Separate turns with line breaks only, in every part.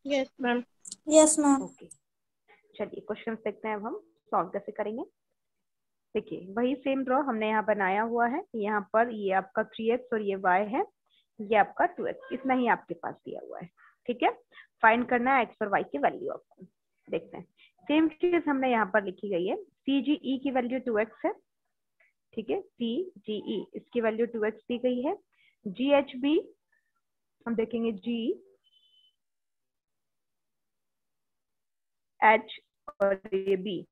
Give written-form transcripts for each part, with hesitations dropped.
Yes ma'am.
Yes ma'am.
Okay, चलिए question देखते हैं अब हम सॉल्व कैसे करेंगे। देखिए वही सेम ड्रॉ हमने यहाँ बनाया हुआ है। यहाँ पर ये आपका 3x और ये y है, ये आपका 2x, इतना ही आपके पास दिया हुआ है। ठीक है, फाइंड करना है x और y की वैल्यू आपको। देखते हैं, सेम चीज हमने यहाँ पर लिखी गई है। CGE की वैल्यू 2x है। ठीक है, CGE इसकी वैल्यू 2x दी गई है। GHB हम देखेंगे, G H और ये B,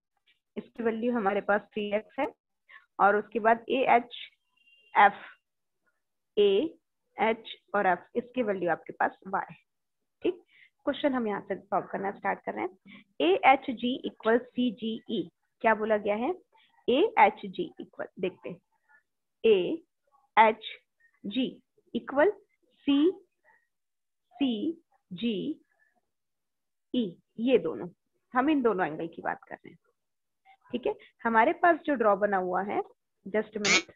इसकी वैल्यू हमारे पास 3x है। और उसके बाद AH F, AH और F, इसकी वैल्यू आपके पास y है। ठीक, क्वेश्चन हम यहाँ से सॉल्व करना स्टार्ट कर रहे हैं। AHG इक्वल CGE, क्या बोला गया है? AHG इक्वल, देखते हैं, AHG इक्वल CGE, ये दोनों, हम इन दोनों एंगल की बात कर रहे हैं। ठीक है, हमारे पास जो ड्रॉ बना हुआ है, just minute,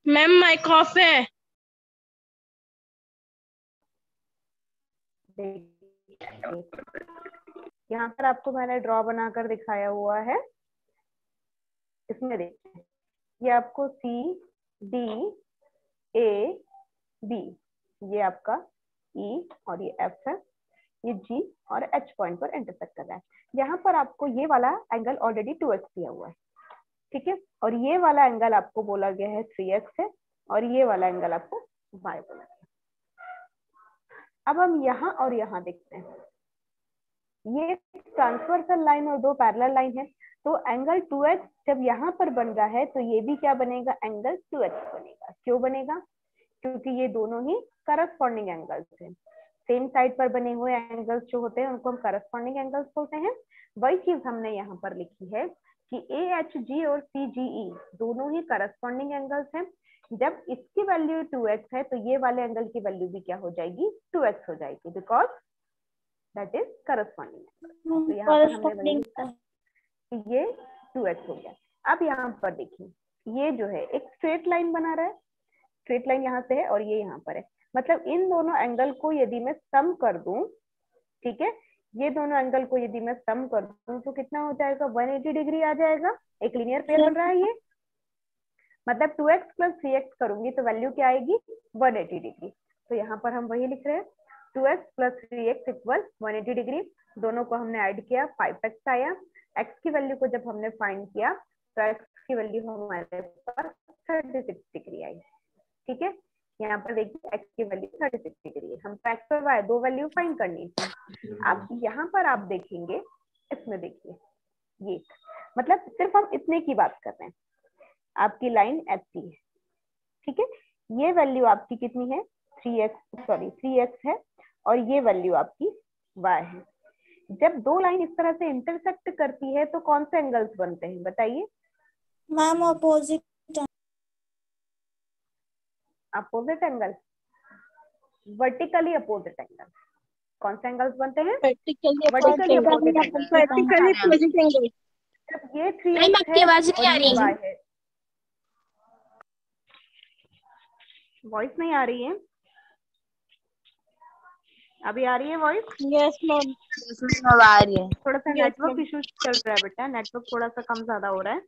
ma'am mic off है।
यहाँ पर आपको मैंने ड्रॉ बनाकर दिखाया हुआ है। इसमें देखिए, ये आपको CDAB, ये आपका E और ये F है, ये G और H पॉइंट पर इंटरसेक्ट कर रहा है। यहाँ पर आपको ये वाला एंगल ऑलरेडी 2x दिया हुआ है। ठीक है, और ये वाला एंगल आपको बोला गया है 3x है, और ये वाला एंगल आपको y बोला गया। अब हम यहाँ और यहाँ देखते हैं, ये ट्रांसवर्सल लाइन और दो पैरेलल लाइन है, तो एंगल 2x जब यहाँ पर बन रहा है तो ये भी क्या बनेगा? एंगल 2x बनेगा। क्यों बनेगा? क्योंकि ये दोनों ही करस्पॉन्डिंग एंगल्स हैं। सेम साइड पर बने हुए एंगल्स जो होते हैं उनको हम करस्पॉन्डिंग एंगल्स बोलते हैं। वही चीज हमने यहाँ पर लिखी है कि AHG और CGE दोनों ही करस्पॉन्डिंग एंगल्स हैं। जब इसकी वैल्यू 2x है तो ये वाले एंगल की वैल्यू भी क्या हो जाएगी? 2x हो जाएगी, because that is corresponding angle. तो यहाँ पर हमने वही लिखा कि ये 2x हो गया। अब यहाँ पर देखिए, ये जो है एक स्ट्रेट लाइन बना रहा है, स्ट्रेट लाइन यहाँ से है और ये यहाँ पर है, मतलब इन दोनों एंगल को यदि मैं सम कर दूं, ठीक है, ये दोनों एंगल को यदि मैं सम कर दूं तो कितना हो जाएगा? 180 डिग्री आ जाएगा। एक लीनियर पेयर बन रहा है ये, मतलब 2x प्लस 3x करूंगी तो वैल्यू क्या आएगी? 180 डिग्री। तो यहाँ पर हम वही लिख रहे हैं, 2x plus 3x equal 180 degree. दोनों को हमने ऐड किया, 5x आया। x की वैल्यू को जब हमने फाइंड किया तो x की वैल्यू हमारे पास 36 डिग्री आई। ठीक है, यहाँ पर देखिए x की वैल्यू 36 डिग्री है। हमको x और y दो वैल्यू फाइंड करनी थी। अब यहाँ पर आप देखेंगे, इसमें देखिए, ये मतलब सिर्फ हम इतने की बात कर रहे हैं। आपकी लाइन ऐसी है, ठीक है, ये वैल्यू आपकी कितनी है? 3x है, और ये वैल्यू आपकी y है। जब दो लाइन इस तरह से इंटरसेक्ट करती है तो कौन से एंगल्स बनते हैं बताइए?
Ma'am opposite
angle, vertically opposite angle. कौन से एंगल्स बनते हैं?
Vertically
opposite angle.
Opposite angle.
जब ये 3x है और ये y है, वॉइस नहीं आ रही है? अभी आ रही है वॉइस?
Yes ma'am.
आ रही है।
थोड़ा सा नेटवर्क इशू चल रहा है बेटा, नेटवर्क थोड़ा सा कम ज्यादा हो रहा है।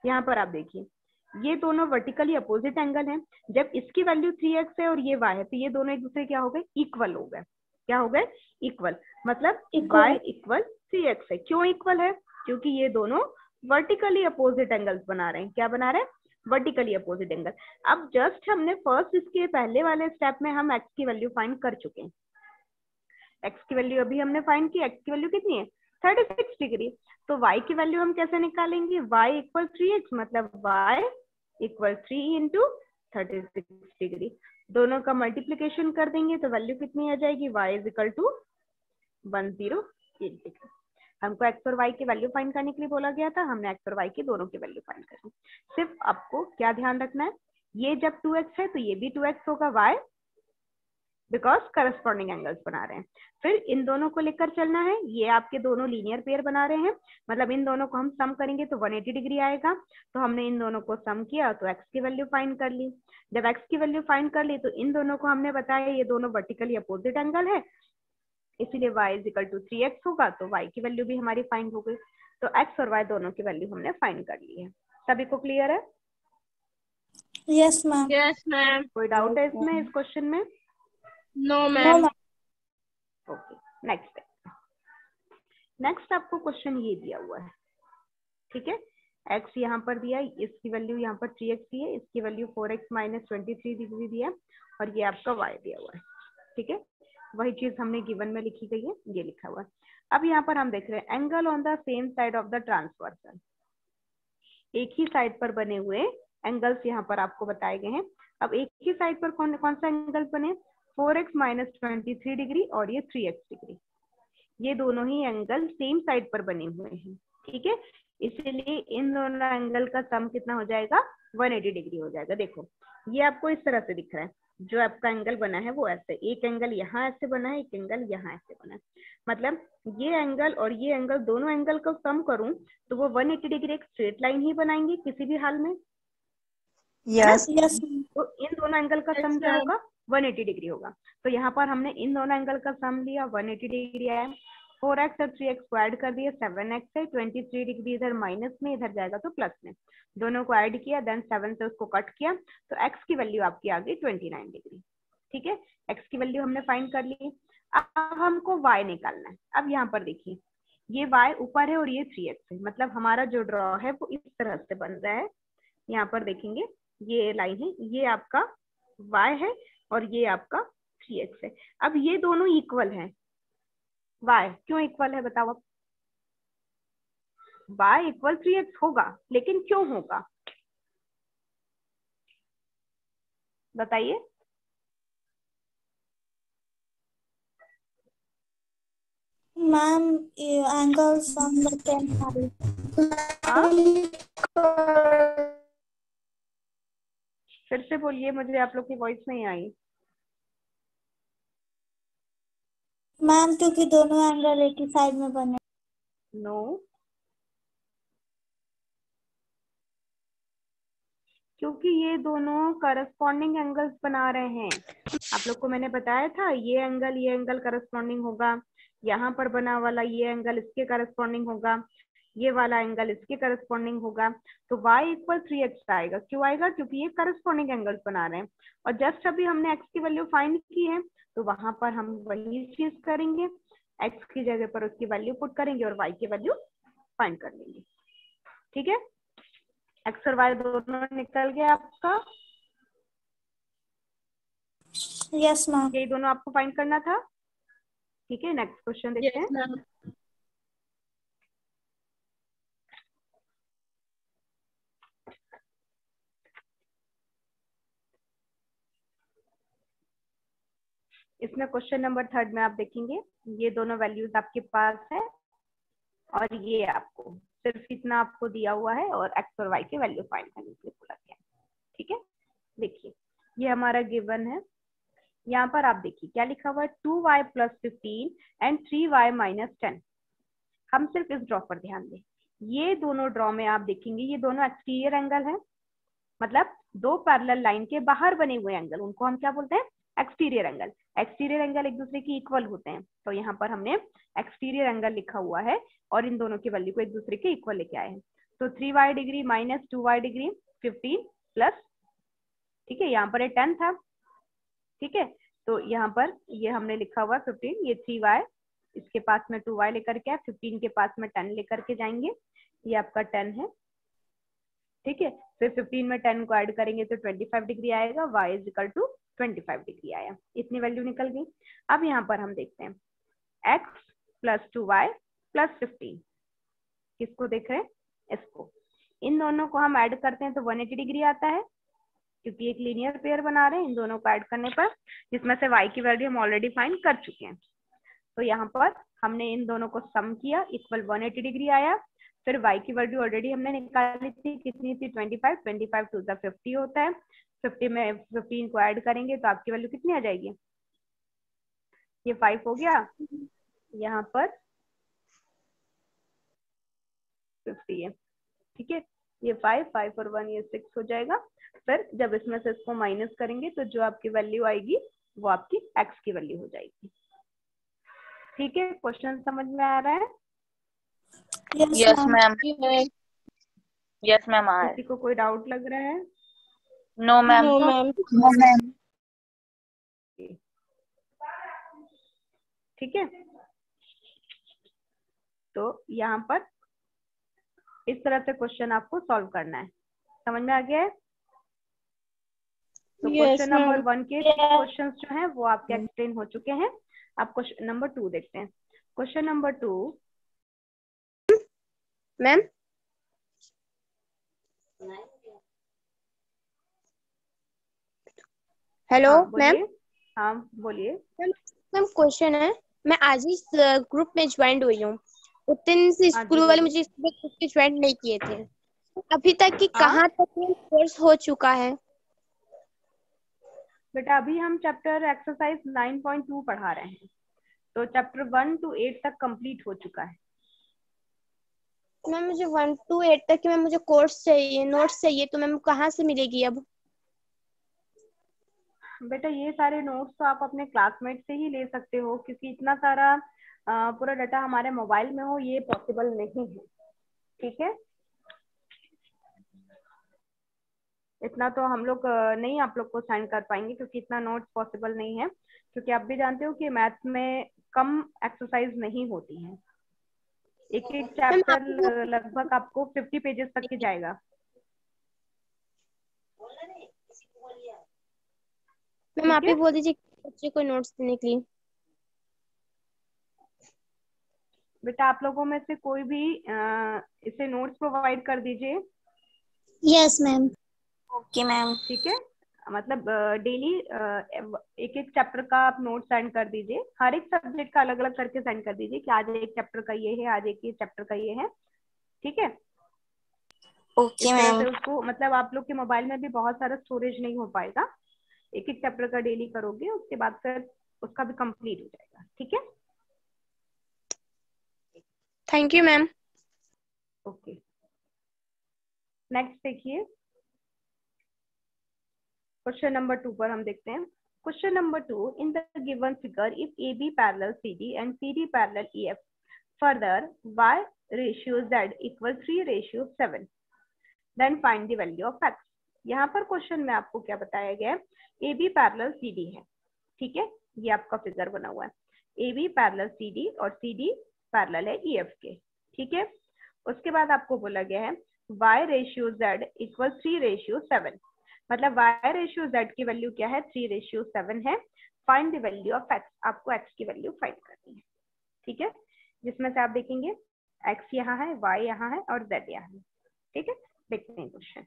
यहाँ पर आप देखिए, ये दोनों वर्टिकली अपोजिट एंगल हैं। जब इसकी वैल्यू 3x है और ये y है तो ये दोनों एक दूसरे क्या हो गए? इक्वल हो गए। क्या हो गए? इक्वल। मतलब y इक्वल 3x है। क्यों इक्वल है? क्योंकि ये दोनों वर्टिकली अपोजिट एंगल्स बना रहे हैं। क्या बना रहे हैं? Vertically opposite angle. अब जस्ट हमने फर्स्ट इसके पहले वाले स्टेप में हम x की वैल्यू फाइंड कर चुके हैं। एक्स की वैल्यू अभी हमने फाइंड की, एक्स की वैल्यू कितनी है 36 डिग्री। तो y की वैल्यू हम कैसे निकालेंगे, y इक्वल 3x, मतलब y इक्वल 3 इंटू 36 डिग्री। दोनों का मल्टीप्लीकेशन कर देंगे तो वैल्यू कितनी आ जाएगी, y is equal to 108 degree. हमको x और y की वैल्यू फाइंड करने के लिए बोला गया था, हमने x और y की दोनों की वैल्यू फाइंड करनी। सिर्फ आपको क्या ध्यान रखना है, ये जब 2x है तो ये भी 2x होगा, y बिकॉज करस्पॉन्डिंग एंगल्स बना रहे हैं। फिर इन दोनों को लेकर चलना है, ये आपके दोनों लीनियर पेयर बना रहे हैं, मतलब इन दोनों को हम सम करेंगे तो 180 डिग्री आएगा। तो हमने इन दोनों को सम किया तो x की वैल्यू फाइंड कर ली। जब x की वैल्यू फाइंड कर ली तो इन दोनों को हमने बताया ये दोनों वर्टिकली अपोजिट एंगल है, इसीलिए y is equal to 3x होगा, तो y की वैल्यू भी हमारी फाइंड हो गई। तो x और y दोनों की वैल्यू हमने फाइंड कर ली है। सभी को क्लियर है?
Yes ma'am.
Yes, ma'am.
कोई डाउट है इसमें, इस क्वेश्चन में?
No,
no
ma'am.
Ma'am.
Okay, next आपको क्वेश्चन ये दिया हुआ है, ठीक है। x यहाँ पर दिया है, इसकी वैल्यू यहाँ पर 3x दी है, इसकी वैल्यू 4x माइनस 23 डिग्री दिया है, और ये आपका y दिया हुआ है, ठीक है। वही चीज हमने गिवन में लिखी गई है, ये लिखा हुआ है। अब यहाँ पर हम देख रहे हैं angle on the same side of the transversal, एक ही साइड पर बने हुए एंगल्स यहाँ पर आपको बताए गए हैं। अब एक ही साइड पर कौन कौन सा एंगल बने, 4x माइनस 23 डिग्री और ये 3x डिग्री, ये दोनों ही एंगल सेम साइड पर बने हुए हैं, ठीक है। इसलिए इन दोनों एंगल का सम कितना हो जाएगा, 180 डिग्री हो जाएगा। देखो ये आपको इस तरह से दिख रहा है, जो आपका एंगल बना है वो ऐसे, एक एंगल यहाँ ऐसे बना है, एक एंगल यहाँ ऐसे बना है, मतलब ये एंगल और ये एंगल, दोनों एंगल को सम करूं तो वो 180 डिग्री एक स्ट्रेट लाइन ही बनाएंगे किसी भी हाल में।
यस
यस
तो इन दोनों एंगल का
Yes,
सम क्या
ma'am.
होगा, 180 डिग्री होगा। तो यहाँ पर हमने इन दोनों एंगल का सम लिया, 180 डिग्री आया। 4x और 3x को ऐड कर दिया, 7x है, 23 डिग्री इधर माइनस में, इधर जाएगा तो प्लस में, दोनों को ऐड किया, देन 7 से उसको कट किया, तो x की वैल्यू आपकी आ गई 29 डिग्री, ठीक है। x की वैल्यू हमने फाइंड कर ली। अब हमको y निकालना है। अब यहाँ पर देखिए ये y ऊपर है और ये 3x है, मतलब हमारा जो ड्रॉ है वो इस तरह से बन रहा है। यहाँ पर देखेंगे ये लाइन है, ये आपका y है और ये आपका 3x है। अब ये दोनों इक्वल हैं, y क्यों इक्वल है बताओ अब, y इक्वल 3x होगा, लेकिन क्यों होगा बताइए।
Ma'am, angles on the same side.
फिर से बोलिए, मुझे आप लोग की वॉइस नहीं आई।
मैम क्योंकि दोनों एंगल एक ही साइड में बने।
नो, क्योंकि ये दोनों करस्पॉन्डिंग एंगल्स बना रहे हैं। आप लोग को मैंने बताया था ये एंगल करस्पॉन्डिंग होगा, यहाँ पर बना वाला ये एंगल इसके करस्पॉन्डिंग होगा, ये वाला एंगल इसके करस्पॉन्डिंग होगा। तो y इक्वल 3x आएगा, क्यों आएगा, क्योंकि ये करस्पॉन्डिंग एंगल्स बना रहे हैं। और जस्ट अभी हमने x की वैल्यू फाइंड की है, तो वहां पर हम वही चीज करेंगे, x की जगह पर उसकी वैल्यू पुट करेंगे और y की वैल्यू फाइंड कर लेंगे, ठीक है। x और y दोनों निकल गया आपका,
यस मैम।
ये दोनों आपको फाइंड करना था, ठीक है। नेक्स्ट क्वेश्चन देखते
Yes,
हैं।
ma'am.
इसमें क्वेश्चन नंबर 3 में आप देखेंगे ये दोनों वैल्यूज आपके पास है और ये आपको सिर्फ इतना आपको दिया हुआ है और x और y की वैल्यू फाइंड करने के लिए बोला गया है, ठीक है। देखिए ये हमारा गिवन है, यहाँ पर आप देखिए क्या लिखा हुआ है, 2y plus 15 and 3y minus 10। हम सिर्फ इस ड्रॉ पर ध्यान दें, ये दोनों ड्रॉ में आप देखेंगे ये दोनों एक्सटीरियर एंगल है, मतलब दो पैरेलल लाइन के बाहर बने हुए एंगल, उनको हम क्या बोलते हैं, एक्सटीरियर एंगल। एक्सटीरियर एंगल एक दूसरे की इक्वल होते हैं, तो यहाँ पर हमने एक्सटीरियर एंगल लिखा हुआ है और इन दोनों की वैल्यू को एक दूसरे के इक्वल लेके आए हैं। तो 3y degree minus 2y degree 15 plus, ठीक है, यहाँ पर 10 था, ठीक है। तो यहाँ पर ये हमने लिखा हुआ 15, ये 3y, इसके पास में 2y लेकर के, 15 के पास में 10 लेकर के जाएंगे, ये आपका 10 है, ठीक है। फिर 15 में 10 को ऐड करेंगे तो 25 डिग्री आएगा, y is equal to 25 degree आया, इतनी वैल्यू निकल गई। अब यहाँ पर हम देखते हैं x प्लस 2y प्लस 15। किसको देख रहे हैं? इसको। इन दोनों को हम ऐड करते हैं तो 180 डिग्री आता है, क्योंकि एक लीनियर पेयर बना रहे हैं इन दोनों को ऐड करने पर, जिसमें से y की वैल्यू हम ऑलरेडी फाइंड कर चुके हैं। तो यहाँ पर हमने इन दोनों को सम किया, इक्वल 180 डिग्री आया। फिर y की वैल्यू ऑलरेडी हमने निकाली थी, कितनी थी? 25। 25 टू द 50 होता है, 50 में 15 को ऐड करेंगे तो आपकी वैल्यू कितनी आ जाएगी? ये 5 हो गया, यहाँ पर 50 है, ठीक है। ये 5 और 1 ये 6 हो जाएगा। फिर जब इसमें से इसको माइनस करेंगे तो जो आपकी वैल्यू आएगी वो आपकी x की वैल्यू हो जाएगी। ठीक है, क्वेश्चन समझ में आ रहा है?
यस मैम, यस मैम आ
किसी को कोई डाउट लग रहा है?
No ma'am,
no ma'am.
No ma'am.
ठीक है, तो यहाँ पर इस तरह से क्वेश्चन आपको सॉल्व करना है। समझ में आ गया है? तो क्वेश्चन नंबर 1 के क्वेश्चंस जो हैं वो आपके एक्सप्लेन हो चुके हैं। आप क्वेश्चन नंबर 2 देखते हैं। Question number 2।
Ma'am hello ma'am.
हाँ बोलिए।
मैम क्वेश्चन है, मैं आज ही ग्रुप में ज्वाइन हुई हूँ, उतने दिन से
हाँ जी,
स्कूल वाले
बोलिए।
मुझे इस ग्रुप में ज्वाइन नहीं किए थे। अभी तक की
हाँ?
कहाँ तक कोर्स हो चुका है?
बेटा अभी हम चैप्टर एक्सरसाइज 9.2 पढ़ा रहे हैं, तो चैप्टर 1 to 8 तक कंप्लीट हो चुका है।
मैम मुझे 1 to 8 तक की मैम मुझे कोर्स चाहिए, नोट्स चाहिए, तो मैम कहाँ से मिलेगी अब?
बेटा ये सारे नोट्स तो आप अपने क्लासमेट से ही ले सकते हो, क्योंकि इतना सारा पूरा डाटा हमारे मोबाइल में हो ये पॉसिबल नहीं है। ठीक है, इतना तो हम लोग नहीं आप लोग को सेंड कर पाएंगे, क्योंकि इतना नोट्स पॉसिबल नहीं है, क्योंकि आप भी जानते हो कि मैथ्स में कम एक्सरसाइज नहीं होती है। एक एक चैप्टर लगभग आपको 50 पेजेस तक के जाएगा।
मैम आप ही बोल दीजिए बच्चे को नोट्स देने के लिए।
बेटा आप लोगों में से कोई भी इसे नोट्स प्रोवाइड कर दीजिए।
Yes ma'am.
Okay ma'am.
ठीक है, मतलब डेली एक एक चैप्टर का आप नोट सेंड कर दीजिए, हर एक सब्जेक्ट का अलग अलग करके सेंड कर दीजिए कि आज एक चैप्टर का ये है, आज एक ये चैप्टर का ये है। ठीक है,
ओके
इस तरह
मैम।
से उसको, मतलब आप लोग के मोबाइल में भी बहुत सारा स्टोरेज नहीं हो पाएगा। एक एक चैप्टर का डेली करोगे, उसके बाद फिर उसका भी कंप्लीट हो जाएगा। ठीक है,
thank you ma'am.
Okay, next देखिए, क्वेश्चन नंबर 2 पर हम देखते हैं। Question number 2, in the given figure if A B parallel C D and C D parallel E F, further y ratio z equal 3:7, then find the value of x। यहाँ पर question में आपको क्या बताया गया है? A B parallel C D है, ठीक है, ये आपका फिगर बना हुआ है, A B parallel C D और सी डी पैरेलल है ई एफ के। ठीक है, उसके बाद आपको बोला गया है y रेशियो z इक्वल 3:7, मतलब y रेशियो z की वैल्यू क्या है? 3:7 है। Find the value of x, आपको x की वैल्यू फाइंड करनी है। ठीक है, जिसमें से आप देखेंगे x यहाँ है, y यहाँ है और z यहाँ है। ठीक है, देखते हैं क्वेश्चन।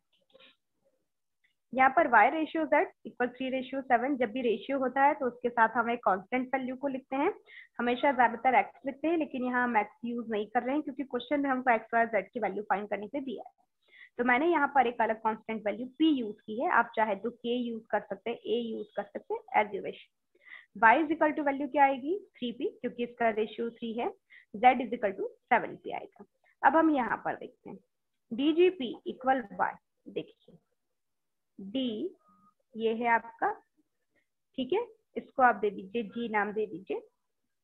यहाँ पर y रेशियो z इक्वल 3:7, जब भी रेशियो होता है तो उसके साथ हम एक कांस्टेंट वैल्यू को लिखते हैं। हमेशा ज्यादातर x लिखते हैं, लेकिन यहाँ हम x यूज नहीं कर रहे हैं, क्योंकि क्वेश्चन में हमको x और z की वैल्यू फाइंड करने के दिया है। तो मैंने यहाँ पर एक अलग कांस्टेंट वैल्यू p यूज की है। आप चाहे तो k यूज कर सकते हैं, a यूज कर सकते हैं, as you wish. y is equal to value क्या आएगी? 3p, क्योंकि इसका रेशियो 3 है। z is equal to 7p आएगा। अब हम यहाँ पर देखते हैं, dgp इक्वल y, देखिए d ये है आपका, ठीक है, इसको आप दे दीजिए g नाम दे दीजिए,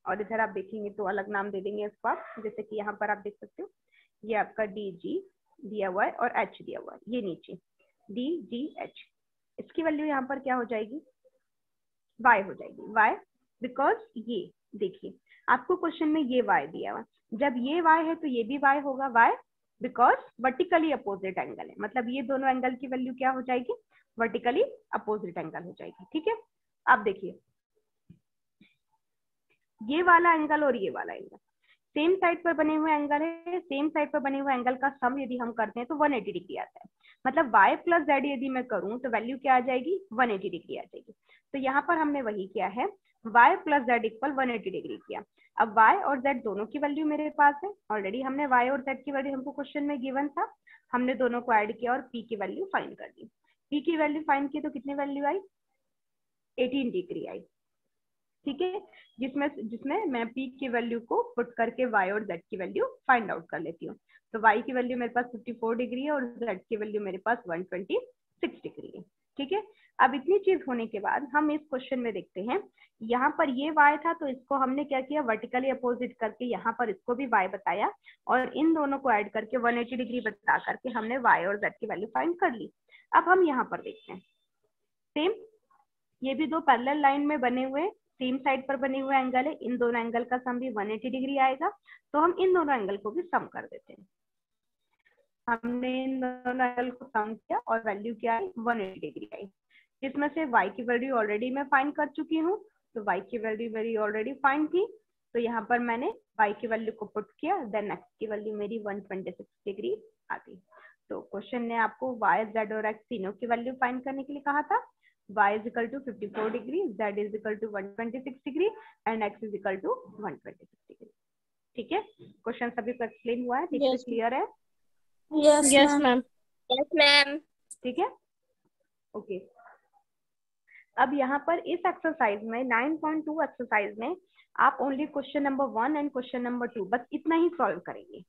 और इधर आप देखेंगे तो अलग नाम दे देंगे इसको आप, जैसे कि यहाँ पर आप देख सकते हो ये आपका dg दिया हुआ है और h दिया हुआ है, ये नीचे dgh, इसकी वैल्यू यहाँ पर क्या हो जाएगी? y हो जाएगी। y बिकॉज ये देखिए आपको क्वेश्चन में ये y दिया हुआ, जब ये y है तो ये भी y होगा। y because vertically opposite angle है, मतलब ये दोनों एंगल की वैल्यू क्या हो जाएगी? वर्टिकली अपोजिट एंगल हो जाएगी। ठीक है, आप देखिए ये वाला एंगल और ये वाला एंगल सेम साइड पर बने हुए एंगल है, सेम साइड पर बने हुए एंगल का सम यदि हम करते हैं तो 180 डिग्री आता है। मतलब y प्लस जेड यदि मैं करूं तो वैल्यू क्या आ जाएगी, 180 डिग्री आ जाएगी। तो यहाँ पर हमने वही किया है, y plus Z equal 180 degree किया। अब y और z दोनों की वैल्यू मेरे पास है, ऑलरेडी हमने y और z की वैल्यू हमको क्वेश्चन में गिवन था, हमने दोनों को ऐड किया और p की वैल्यू फाइंड कर दी। p की वैल्यू फाइंड की तो कितनी वैल्यू आई, 18 डिग्री आई। ठीक है, जिसमें जिसमें मैं p की वैल्यू को पुट करके y और z की वैल्यू फाइंड आउट कर लेती हूँ। तो y की वैल्यू मेरे पास 54 डिग्री है और z की वैल्यू मेरे पास 126 डिग्री है। ठीक है, अब इतनी चीज होने के बाद हम इस क्वेश्चन में देखते हैं, यहाँ पर ये y था तो इसको हमने क्या किया, वर्टिकली अपोजिट करके यहाँ पर इसको भी y बताया और इन दोनों को ऐड करके 180 डिग्री बता करके हमने y और z की वैल्यू फाइंड कर ली। अब हम यहाँ पर देखते हैं, सेम ये भी दो पैरेलल लाइन में बने हुए सेम साइड पर बने हुए एंगल है, इन दोनों एंगल का सम भी 180 डिग्री आएगा। तो हम इन दोनों एंगल को भी सम कर देते हैं। हमने इन दोनों एंगल को सम किया और वैल्यू क्या आई, 180 डिग्री आई। जिसमें से y की वैल्यू ऑलरेडी मैं फाइंड कर चुकी हूँ, तो y की वैल्यू मेरी ऑलरेडी फाइंड थी, तो यहाँ पर मैंने y की वैल्यू को पुट किया, देन x की वैल्यू मेरी 126 डिग्री आ गई। तो क्वेश्चन ने आपको y, z और x तीनों की वैल्यू फाइंड करने के लिए कहा था। y is equal to 54 degree, z is equal to 126 degree and x is equal to 126 degree। ठीक है, क्वेश्चन सभी को एक्सप्लेन हुआ है, ठीक है, क्लियर है?
Yes
yes
ma'am.
Ma'am. Yes ma'am.
ठीक है, ओके। अब यहाँ पर इस एक्सरसाइज में 9.2 एक्सरसाइज में आप only question number 1 and question number 2 बस इतना ही सॉल्व करेंगे।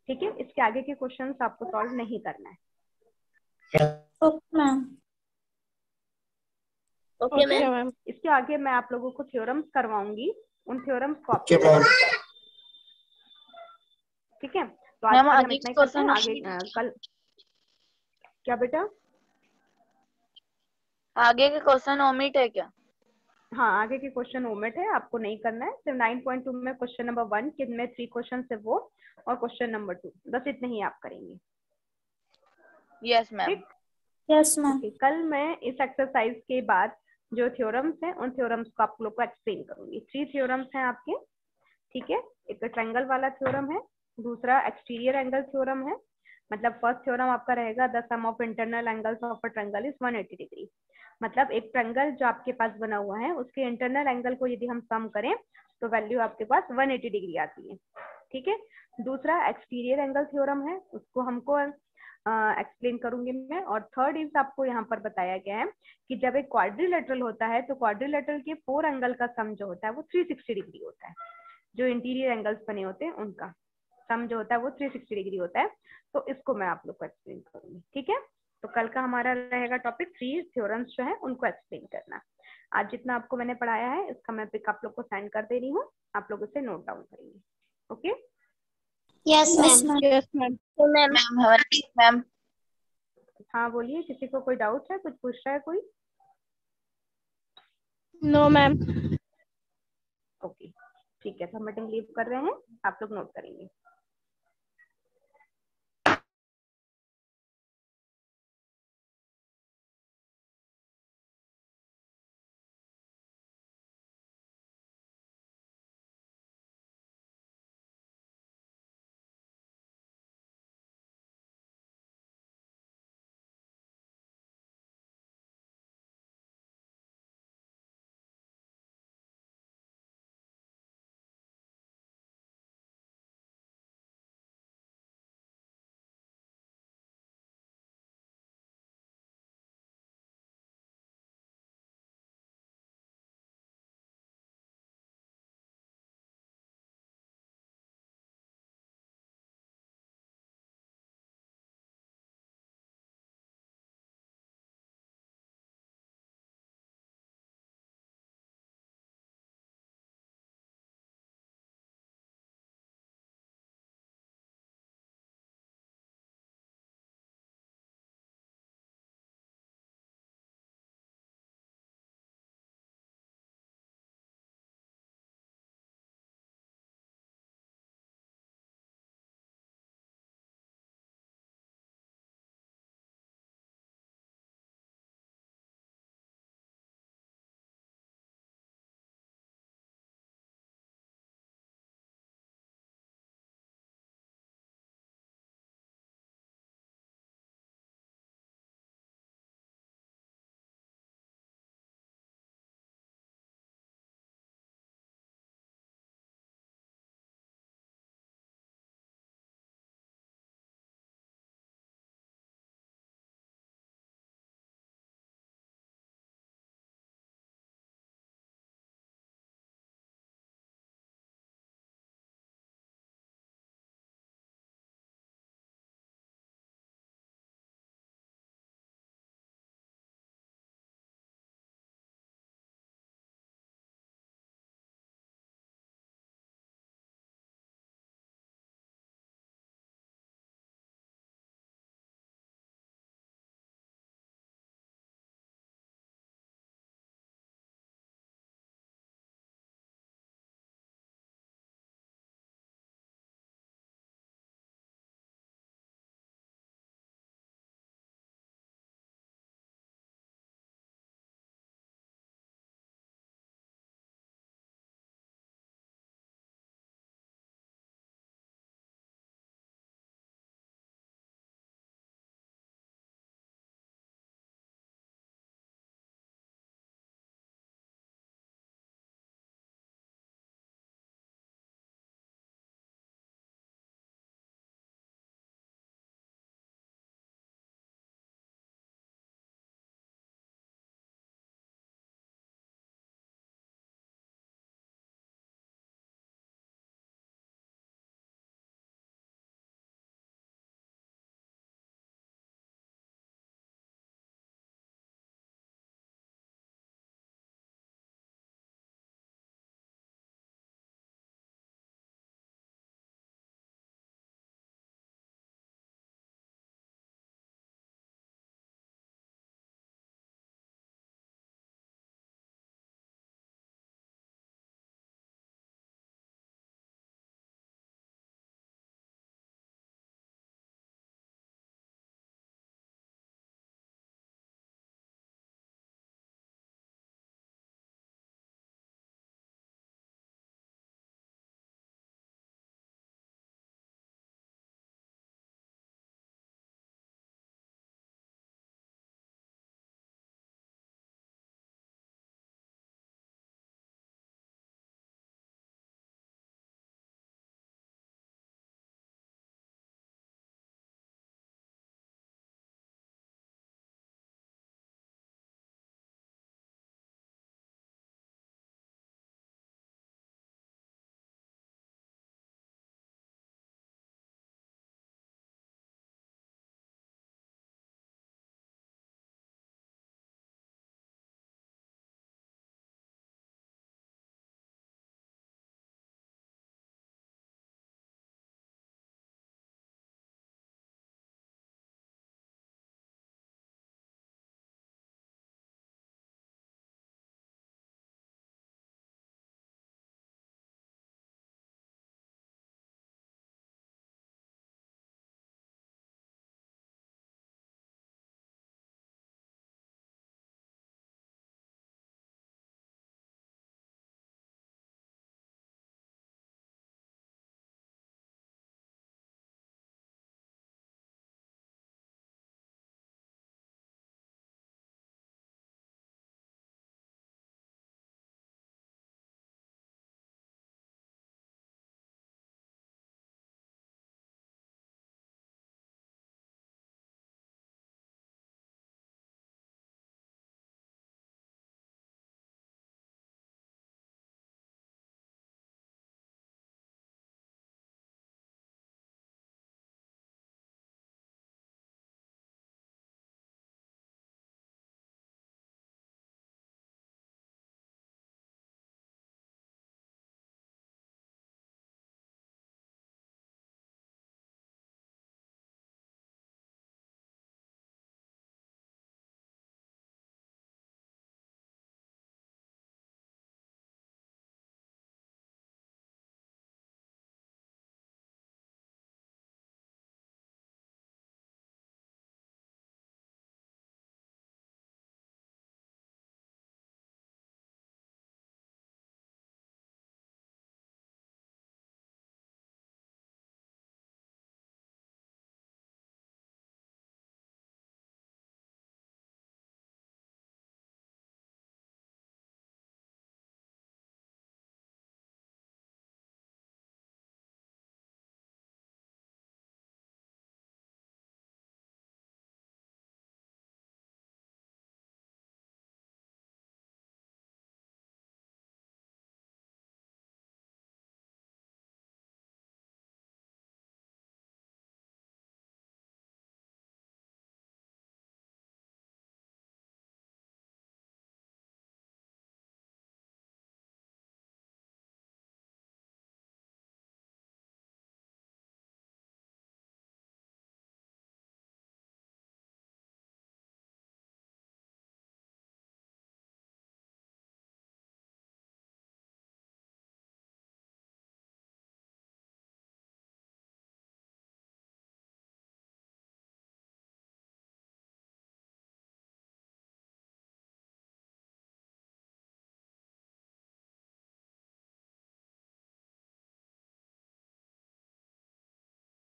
ठीक है, इसके आगे के क्वेश्चन आपको सॉल्व नहीं करना है।
Okay ma'am.
Okay ma'am.
इसके आगे मैं आप लोगों को थ्योरम्स करवाऊंगी, उन थ्योरम्स को आप ठीक है। तो आज
मैम
हम
आगे
इतना ही
के
करते हैं,
क्वेश्चन
आगे कल क्या बेटा?
आगे के क्वेश्चन ओमिट है क्या?
हाँ, आगे के क्वेश्चन ओमिट है, आपको नहीं करना है। सिर्फ 9.2 में क्वेश्चन नंबर 1 किनमें 3 क्वेश्चन है वो, और क्वेश्चन नंबर 2 बस इतने ही आप करेंगे।
Yes ma'am.
ठीक,
यस मैम।
कल मैं इस एक्सरसाइज के बाद जो थ्योरम्स हैं उन थ्योरम्स को आप लोग को एक्सप्लेन करूंगी। 3 थ्योरम्स हैं आपके, ठीक है। एक ट्रायंगल वाला थ्योरम है, दूसरा एक्सटीरियर एंगल थ्योरम है। मतलब फर्स्ट थ्योरम आपका रहेगा the sum of internal angles of a triangle is 180 degree. मतलब एक ट्रायंगल जो आपके पास बना हुआ है उसके इंटरनल एंगल को यदि हम सम करें तो वैल्यू आपके पास 180 डिग्री आती है। ठीक है, दूसरा एक्सटीरियर एंगल थ्योरम है, उसको हमको एक्सप्लेन करूंगी मैं। और थर्ड इज आपको यहाँ पर बताया गया है कि जब एक क्वाड्रिलेटरल होता है तो क्वाड्रिलेटरल के 4 एंगल का सम जो होता है वो 360 डिग्री होता है। जो इंटीरियर एंगल्स बने होते हैं उनका सम जो होता है वो 360 डिग्री होता है। तो इसको मैं आप लोग को एक्सप्लेन करूंगी। ठीक है, तो कल का हमारा रहेगा टॉपिक 3 थ्योरम्स जो है उनको एक्सप्लेन करना। आज जितना आपको मैंने पढ़ाया है इसका मैं पिक आप लोग को सेंड कर दे रही हूँ, आप लोग उसे नोट डाउन करेंगे। Okay,
yes ma'am. Yes ma'am. तो मैम
मैम
हाँ बोलिए, किसी को कोई डाउट है, कुछ पूछ रहा है कोई?
No ma'am.
ओके, ठीक है, तो हम मीटिंग लीव कर रहे हैं, आप लोग नोट करेंगे।